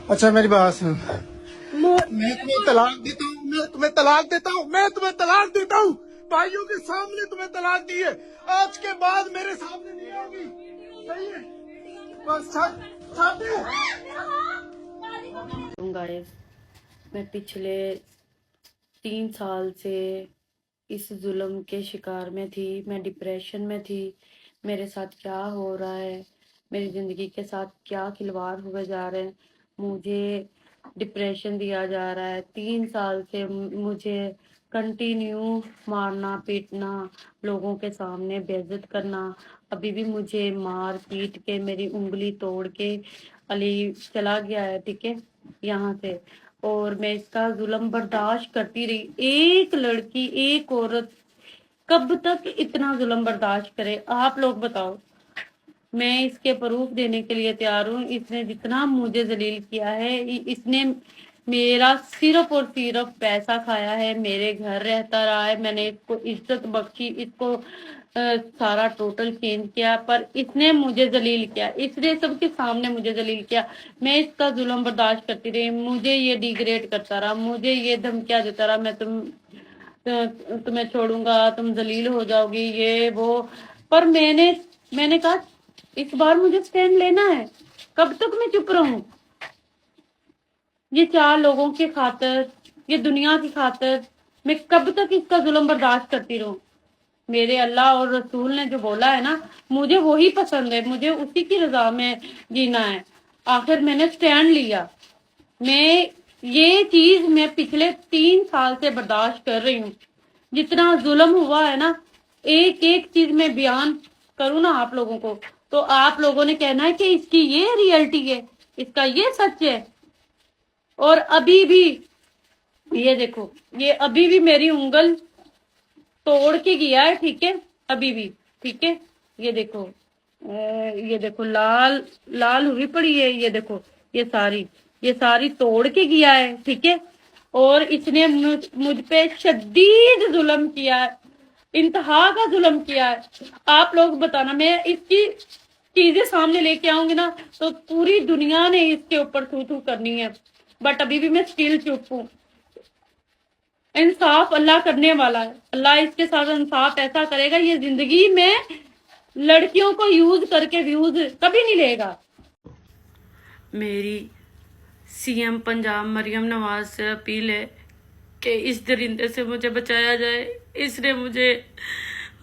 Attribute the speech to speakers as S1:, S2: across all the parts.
S1: अच्छा मेरी बात सुन, मैं तुम्हें तलाक देता हूँ, मैं तुम्हें तलाक देता हूँ, मैं तुम्हें तलाक देता हूँ। भाइयों के सामने तुम्हें तलाक दी है, आज के बाद मेरे सामने नहीं होगी। सही है, बस छाट दे।
S2: गाइस, मैं पिछले 3 साल से इस जुल्म के शिकार में थी। मैं डिप्रेशन में थी। मेरे साथ क्या हो रहा है, मेरी ज़िंदगी के साथ क्या खिलवाड़ हुए जा रहे हैं। मुझे डिप्रेशन दिया जा रहा है। 3 साल से मुझे कंटिन्यू मारना पीटना, लोगों के सामने बेइज्जत करना। अभी भी मुझे मार पीट के मेरी उंगली तोड़ के अली चला गया है, ठीक है, यहाँ से। और मैं इसका जुल्म बर्दाश्त करती रही। एक लड़की, एक औरत कब तक इतना जुल्म बर्दाश्त करे, आप लोग बताओ। मैं इसके प्रूफ देने के लिए तैयार हूँ। इसने जितना मुझे जलील किया है, इसने मेरा सिर्फ और सिर्फ पैसा खाया है, मेरे घर रहता रहा है, मैंने इसको इज्जत बख्शी, इसको सारा टोटल चेंज किया, पर इसने मुझे जलील किया, इसने सबके सामने मुझे जलील किया। मैं इसका जुल्म बर्दाश्त करती रही, मुझे ये डिग्रेड करता रहा, मुझे ये धमकियां देता रहा, मैं तुम्हें छोड़ूंगा, तुम जलील हो जाओगी, ये वो। पर मैंने कहा इस बार मुझे स्टैंड लेना है। कब तक मैं चुप रहूं? ये 4 लोगों की खातिर, ये दुनिया की खातिर मैं कब तक इसका जुल्म बर्दाश्त करती रहूं? मेरे अल्लाह और रसूल ने जो बोला है ना, मुझे वही पसंद है, मुझे उसी की रजा में जीना है। आखिर मैंने स्टैंड लिया। मैं ये चीज मैं पिछले 3 साल से बर्दाश्त कर रही हूँ। जितना जुल्म हुआ है ना, एक एक चीज मैं बयान करूँ ना आप लोगों को, तो आप लोगों ने कहना है कि इसकी ये रियलिटी है, इसका ये सच है। और अभी भी ये देखो, ये अभी भी मेरी उंगल तोड़ के गया है, ठीक है, अभी भी, ठीक है। ये देखो लाल लाल हुई पड़ी है, ये देखो, ये सारी तोड़ के गया है, ठीक है। और इसने मुझ पे शदीद जुल्म किया है, इंतहा का जुल्म किया है। आप लोग बताना, मैं इसकी चीजें सामने लेके आऊंगी ना, तो पूरी दुनिया ने इसके ऊपर थू थू करनी है। बट अभी भी मैं स्टिल चुप हूँ। इंसाफ अल्लाह करने वाला है, अल्लाह इसके साथ इंसाफ ऐसा करेगा, ये जिंदगी में लड़कियों को यूज करके व्यूज कभी नहीं लेगा। मेरी सीएम पंजाब मरियम नवाज से अपील है कि इस दरिंदे से मुझे बचाया जाए। इसने मुझे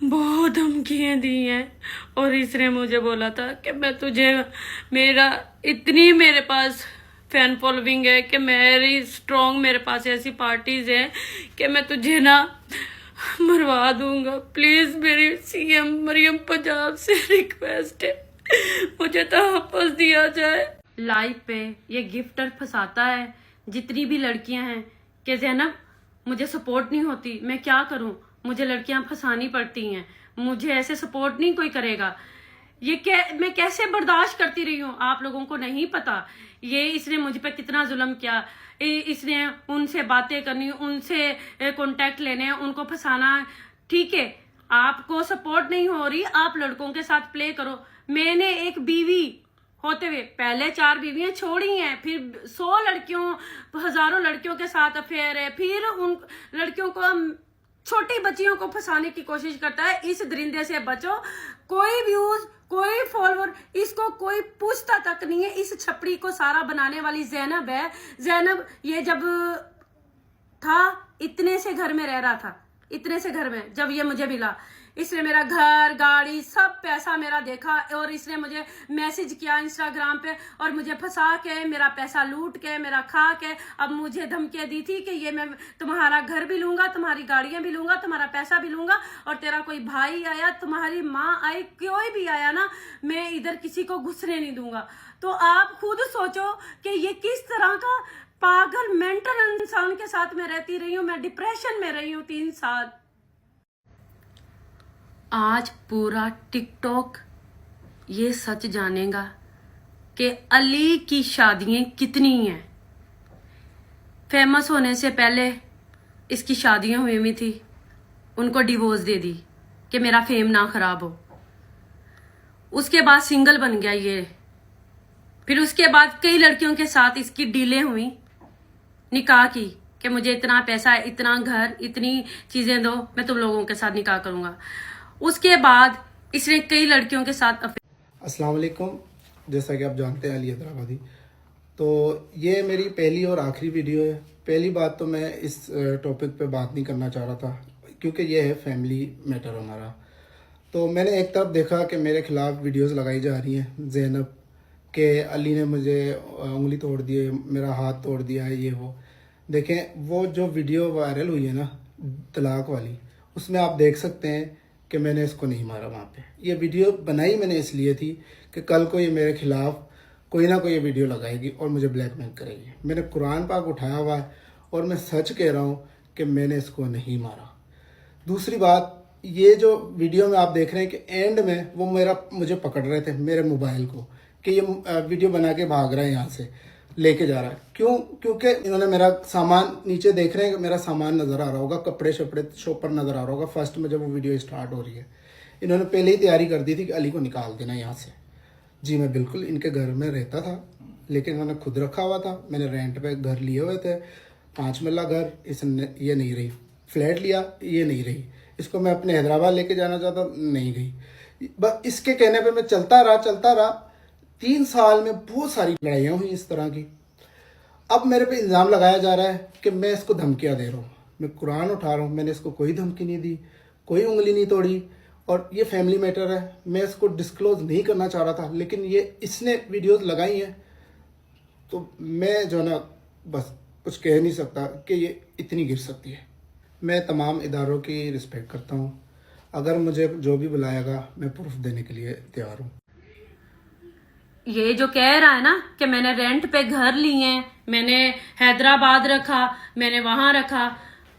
S2: बहुत धमकियाँ दी हैं और इसने मुझे बोला था कि मैं तुझे, मेरा इतनी मेरे पास फैन फॉलोइंग है कि मेरी स्ट्रॉन्ग, मेरे पास ऐसी पार्टीज हैं कि मैं तुझे ना मरवा दूंगा। प्लीज मेरी सीएम मरियम पंजाब से रिक्वेस्ट है, मुझे तहफ़्फ़ुज़ दिया जाए। लाइफ पे ये गिफ्टर फंसाता है जितनी भी लड़कियां हैं कि ज़ैनब मुझे सपोर्ट नहीं होती, मैं क्या करूं, मुझे लड़कियां फंसानी पड़ती हैं, मुझे ऐसे सपोर्ट नहीं कोई करेगा। मैं कैसे बर्दाश्त करती रही हूँ, आप लोगों को नहीं पता। ये इसने मुझ पे कितना जुल्म किया। इसने उनसे बातें करनी, उनसे कांटेक्ट लेने, उनको फंसाना, ठीक है। आपको सपोर्ट नहीं हो रही, आप लड़कों के साथ प्ले करो। मैंने एक बीवी होते हुए पहले 4 बीवियां छोड़ी हैं, फिर 100 लड़कियों, हजारों लड़कियों के साथ अफेयर है, फिर उन लड़कियों को, छोटी बच्चियों को फंसाने की कोशिश करता है। इस दरिंदे से बचो। कोई व्यूज, कोई फॉलोअर, इसको कोई पूछता तक नहीं है। इस छपड़ी को सारा बनाने वाली ज़ैनब है। ज़ैनब ये जब था इतने से घर में रह रहा था, इतने से घर में जब ये मुझे मिला, इसने मेरा घर, गाड़ी, सब पैसा मेरा देखा और इसने मुझे मैसेज किया इंस्टाग्राम पे और मुझे फंसा के, मेरा पैसा लूट के, मेरा खा के, अब मुझे धमकियां दी थी कि ये मैं तुम्हारा घर भी लूंगा, तुम्हारी गाड़ियां भी लूंगा, तुम्हारा पैसा भी लूंगा, और तेरा कोई भाई आया, तुम्हारी माँ आई, कोई भी आया ना, मैं इधर किसी को घुसने नहीं दूंगा। तो आप खुद सोचो कि ये किस तरह का पागल मेंटल इंसान के साथ मैं रहती रही हूँ। मैं डिप्रेशन में रही हूँ 3 साल। आज पूरा टिकटॉक ये सच जानेगा कि अली की शादियां कितनी हैं। फेमस होने से पहले इसकी शादियां हुई हुई थी, उनको डिवोर्स दे दी कि मेरा फेम ना खराब हो। उसके बाद सिंगल बन गया ये फिर उसके बाद कई लड़कियों के साथ इसकी डीलें हुई निकाह की कि मुझे इतना पैसा, इतना घर, इतनी चीजें दो, मैं तुम लोगों के साथ निकाह करूंगा। उसके बाद इसने कई लड़कियों के साथ
S1: अस्सलाम वालेकुम। जैसा कि आप जानते हैं अली हैदराबादी, तो ये मेरी पहली और आखिरी वीडियो है। पहली बात तो मैं इस टॉपिक पे बात नहीं करना चाह रहा था क्योंकि ये है फैमिली मैटर हमारा। तो मैंने एक तरफ देखा कि मेरे खिलाफ वीडियोस लगाई जा रही हैं ज़ैनब के अली ने मुझे उंगली तोड़ दी है, मेरा हाथ तोड़ दिया है, ये वो। देखें वो जो वीडियो वायरल हुई है ना तलाक वाली, उसमें आप देख सकते हैं कि मैंने इसको नहीं मारा वहाँ पे। ये वीडियो बनाई मैंने इसलिए थी कि कल को ये मेरे खिलाफ कोई ना कोई ये वीडियो लगाएगी और मुझे ब्लैकमेल करेगी। मैंने कुरान पाक उठाया हुआ है और मैं सच कह रहा हूँ कि मैंने इसको नहीं मारा। दूसरी बात, ये जो वीडियो में आप देख रहे हैं कि एंड में वो मुझे पकड़ रहे थे मेरे मोबाइल को कि ये वीडियो बना के भाग रहा है, यहाँ से लेके जा रहा है। क्यों? क्योंकि इन्होंने मेरा सामान नीचे देख रहे हैं कि मेरा सामान नज़र आ रहा होगा, कपड़े शपड़े शॉपर नज़र आ रहा होगा। फर्स्ट में जब वो वीडियो स्टार्ट हो रही है, इन्होंने पहले ही तैयारी कर दी थी कि अली को निकाल देना यहाँ से। जी मैं बिल्कुल इनके घर में रहता था, लेकिन इन्होंने खुद रखा हुआ था। मैंने रेंट पे घर लिए हुए थे, 5 मरला घर। ये नहीं रही। फ्लैट लिया, ये नहीं रही। इसको मैं अपने हैदराबाद लेके जाना चाहता, नहीं गई। बस इसके कहने पे मैं चलता रहा। 3 साल में बहुत सारी लड़ाइयाँ हुई इस तरह की। अब मेरे पे इल्ज़ाम लगाया जा रहा है कि मैं इसको धमकियाँ दे रहा हूँ। मैं कुरान उठा रहा हूँ, मैंने इसको कोई धमकी नहीं दी, कोई उंगली नहीं तोड़ी। और ये फैमिली मैटर है, मैं इसको डिस्क्लोज नहीं करना चाह रहा था, लेकिन ये इसने वीडियोस लगाई हैं तो मैं जो ना बस कुछ कह नहीं सकता कि ये इतनी गिर सकती है। मैं तमाम इदारों की रिस्पेक्ट करता हूँ। अगर मुझे जो भी बुलाएगा मैं प्रूफ देने के लिए तैयार हूँ।
S2: ये जो कह रहा है ना कि मैंने रेंट पे घर लिए हैं, मैंने हैदराबाद रखा, मैंने वहां रखा,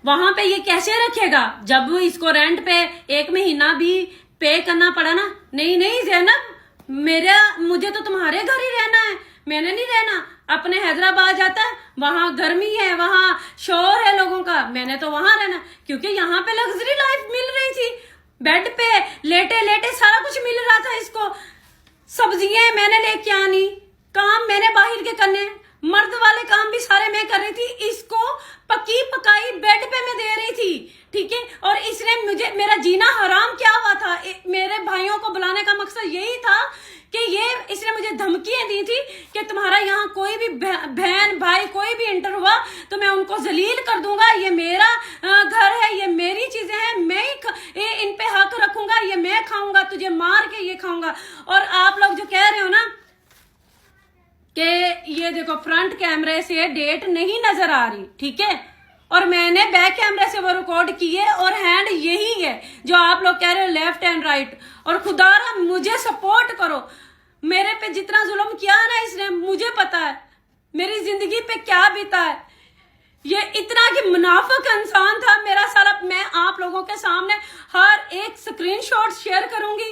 S2: वहां पे ये कैसे रखेगा जब इसको रेंट पे 1 महीना भी पे करना पड़ा ना। नहीं ज़ैनब, मुझे तो तुम्हारे घर ही रहना है, मैंने नहीं रहना। अपने हैदराबाद जाता है, वहां गर्मी है, वहां शोर है लोगों का, मैंने तो वहां रहना। क्योंकि यहाँ पे लग्जरी लाइफ मिल रही थी, बेड पे लेटे लेटे सारा कुछ मिल रहा था इसको। सब्जियां मैंने लेके आनी, काम मैंने बाहर के करने, मर्द वाले काम भी सारे मैं कर रही थी। इसको पकी पकाई बेड पे मैं दे रही थी, ठीक है। और इसने मेरा जीना हराम क्या हुआ था। मेरे भाइयों को बुलाने का मकसद यही था कि इसने मुझे धमकियां दी थी कि तुम्हारा यहाँ कोई भी बहन भाई कोई भी इंटर हुआ तो मैं उनको जलील कर दूंगा। ये मेरा घर है, ये मेरी चीजें हैं, मैं ही इन पे हक रखूंगा, ये मैं खाऊंगा, तुझे मार के ये खाऊंगा। और आप लोग जो कह रहे हो ना कि ये देखो फ्रंट कैमरे से डेट नहीं नजर आ रही, ठीक है, और मैंने बैक कैमरे से वो रिकॉर्ड की है और हैंड यही है जो आप लोग कह रहे हो लेफ्ट एंड राइट। और खुदारा मुझे सपोर्ट करो। मेरे पे जितना जुल्म किया ना इसने, मुझे पता है मेरी जिंदगी पे क्या बीता है। ये इतना कि मुनाफिक इंसान था मेरा सारा। मैं आप लोगों के सामने हर एक स्क्रीनशॉट शेयर करूंगी,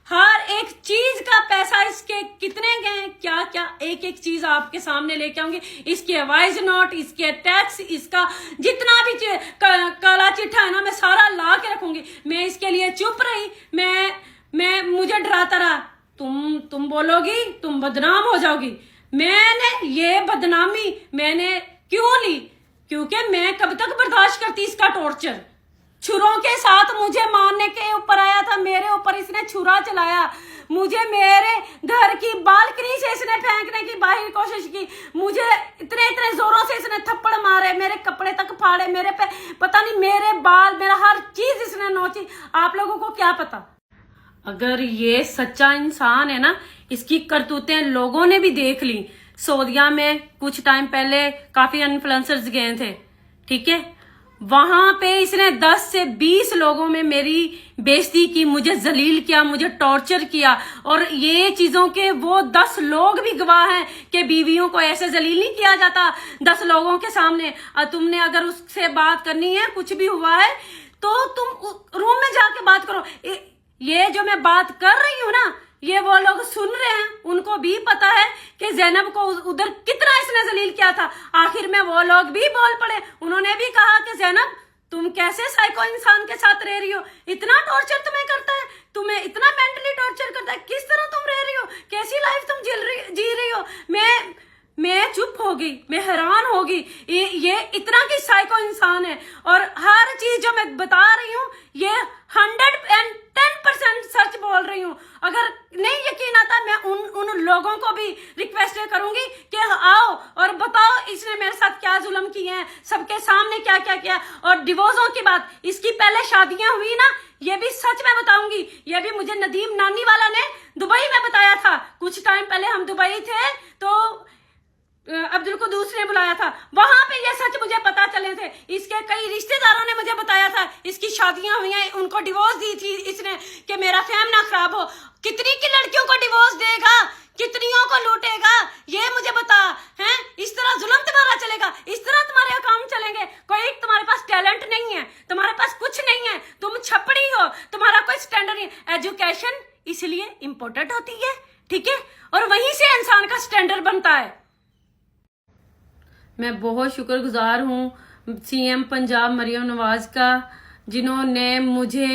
S2: हर एक चीज का पैसा इसके कितने गए, क्या क्या एक एक चीज आपके सामने लेके आऊंगी। इसके वॉइस नोट, इसके टैक्स, इसका जितना भी काला चिट्ठा है ना, मैं सारा ला के रखूंगी। मैं इसके लिए चुप रही, मैं मुझे डराता रहा तुम बोलोगी, तुम बदनाम हो जाओगी। मैंने ये बदनामी मैंने क्यों ली? क्योंकि मैं कब तक बर्दाश्त करती इसका टॉर्चर। छुरों के साथ मुझे मारने के ऊपर आया था, मेरे ऊपर इसने छुरा चलाया, मुझे मेरे घर की बालकनी से इसने फेंकने की बाहर कोशिश की, मुझे इतने जोरों से इसने थप्पड़ मारे, मेरे कपड़े तक फाड़े, मेरे पे पता नहीं मेरे बाल, मेरा हर चीज इसने नोची। आप लोगों को क्या पता? अगर ये सच्चा इंसान है ना, इसकी करतूतें लोगों ने भी देख ली। सऊदीया में कुछ टाइम पहले काफी इन्फ्लुएंसर्स गए थे, ठीक है, वहां पे इसने 10 से 20 लोगों में मेरी बेइज्जती की, मुझे जलील किया, मुझे टॉर्चर किया। और ये चीजों के वो 10 लोग भी गवाह हैं कि बीवियों को ऐसे जलील नहीं किया जाता 10 लोगों के सामने। और तुमने अगर उससे बात करनी है, कुछ भी हुआ है, तो तुम रूम में जाके बात करो। ये जो मैं बात कर रही हूँ ना, ये वो लोग सुन रहे हैं, उनको भी पता है कि ज़ैनब को उधर कितना इसने जलील किया था। आखिर में वो लोग भी बोल पड़े, उन्होंने भी कहा कि ज़ैनब तुम कैसे साइको इंसान के साथ रह रही हो, इतना टॉर्चर तुम्हें करता है, तुम्हें इतना मेंटली टॉर्चर करता है, किस तरह तुम रह रही हो, कैसी लाइफ तुम जी रही हो। होगी, मैं हैरान होगी। ये इतना की साइको इंसान है। और हर चीज जो मैं बता रही हूँ ये 110% सच बोल रही हूँ। अगर नहीं यकीन आता मैं उन लोगों को भी रिक्वेस्ट करूंगी कि आओ और बताओ इसने मेरे साथ क्या जुल्म किए हैं, सबके सामने क्या क्या किया। और डिवोर्सों की बात, इसकी पहले शादियां हुई ना, ये भी सच मैं बताऊंगी। ये भी मुझे नदीम नानी वाला ने दुबई में बताया था। कुछ टाइम पहले हम दुबई थे तो अब्दुल कुदूस ने बुलाया था, वहां पे ये सच मुझे पता चले थे। इसके कई रिश्तेदारों ने मुझे बताया था इसकी शादियां हुई हैं, उनको डिवोर्स दी थी इसने कि मेरा फैम ना खराब हो। कितनी की लड़कियों को डिवोर्स देगा, कितनियों को लूटेगा, ये मुझे बता। हैं इस तरह जुल्म तुम्हारा चलेगा, इस तरह तुम्हारे अकाउंट चलेंगे। कोई तुम्हारे पास टैलेंट नहीं है, तुम्हारे पास कुछ नहीं है, तुम छपड़ी हो, तुम्हारा कोई स्टैंडर्ड नहीं। एजुकेशन इसलिए इम्पोर्टेंट होती है, ठीक है, और वहीं से इंसान का स्टैंडर्ड बनता है। मैं बहुत शुक्रगुजार हूँ सीएम पंजाब मरियम नवाज का, जिन्होंने मुझे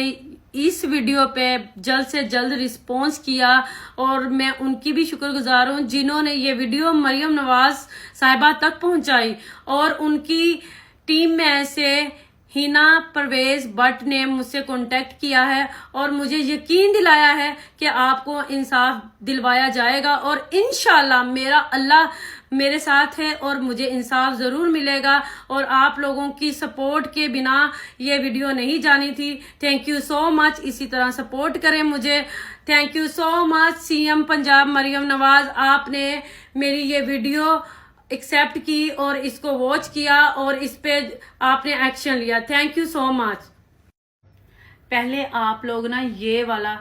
S2: इस वीडियो पे जल्द से जल्द रिस्पॉन्स किया। और मैं उनकी भी शुक्रगुजार हूँ जिन्होंने ये वीडियो मरियम नवाज साहिबा तक पहुंचाई। और उनकी टीम में से हिना परवेज भट्ट ने मुझसे कांटेक्ट किया है और मुझे यकीन दिलाया है कि आपको इंसाफ दिलवाया जाएगा। और इंशाल्लाह मेरा अल्लाह मेरे साथ है और मुझे इंसाफ जरूर मिलेगा। और आप लोगों की सपोर्ट के बिना ये वीडियो नहीं जानी थी। थैंक यू सो मच, इसी तरह सपोर्ट करें मुझे। Thank you so much CM Punjab Maryam Nawaz, आपने मेरी ये वीडियो एक्सेप्ट की और इसको वॉच किया और इस पे आपने एक्शन लिया। Thank you so much. पहले आप लोग ना ये वाला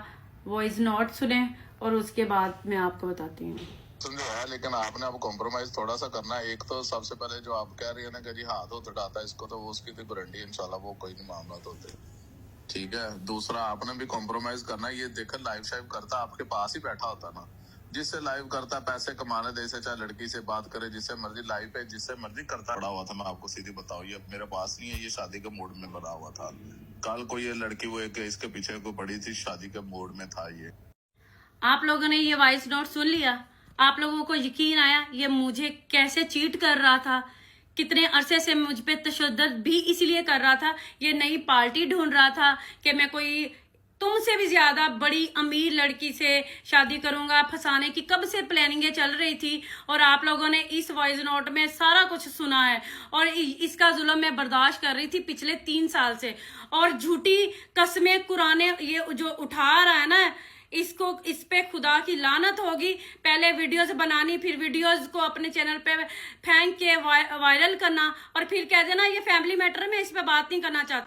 S2: वॉइस नोट सुने और उसके बाद मैं आपको बताती हूँ।
S3: समझो है, लेकिन आपने अब कॉम्प्रोमाइज थोड़ा सा करना है। एक तो सबसे पहले जो आप कह रही है ना कि जी हाथ उठाता है इसको, तो वो उसकी तो गारंटी इंशाल्लाह वो कोई नहीं मामला होते, ठीक है। दूसरा आपने भी कॉम्प्रोमाइज करना है। ये देखकर लाइव शाइव करता आपके पास ही बैठा होता ना, जिससे लाइव करता पैसे कमाने दे से, चाहे लड़की से बात करे, जिससे मर्जी लाइव पे जिससे मर्जी करता पड़ा हुआ था। मैं आपको सीधी बताऊं, ये मेरे पास नहीं है, ये शादी के मूड में बना हुआ था। कल को ये लड़की वो एक इसके पीछे को पड़ी थी, शादी के मूड में था ये।
S2: आप लोगों ने ये वॉइस नोट सुन लिया, आप लोगों को यकीन आया ये मुझे कैसे चीट कर रहा था, कितने अरसे से मुझ पे तशद्दुद भी इसलिए कर रहा था। ये नई पार्टी ढूंढ रहा था कि मैं कोई तुमसे भी ज्यादा बड़ी अमीर लड़की से शादी करूंगा, फंसाने की कब से प्लानिंगें चल रही थी। और आप लोगों ने इस वॉइस नोट में सारा कुछ सुना है और इसका जुल्म मैं बर्दाश्त कर रही थी पिछले 3 साल से। और झूठी कस्में कुराने ये जो उठा रहा है ना, इसको इस पे खुदा की लानत होगी। पहले वीडियोस बनानी, फिर वीडियोस को अपने चैनल पे फेंक के वायरल करना और फिर कह देना ये फैमिली मैटर में इस पे बात नहीं करना चाहता।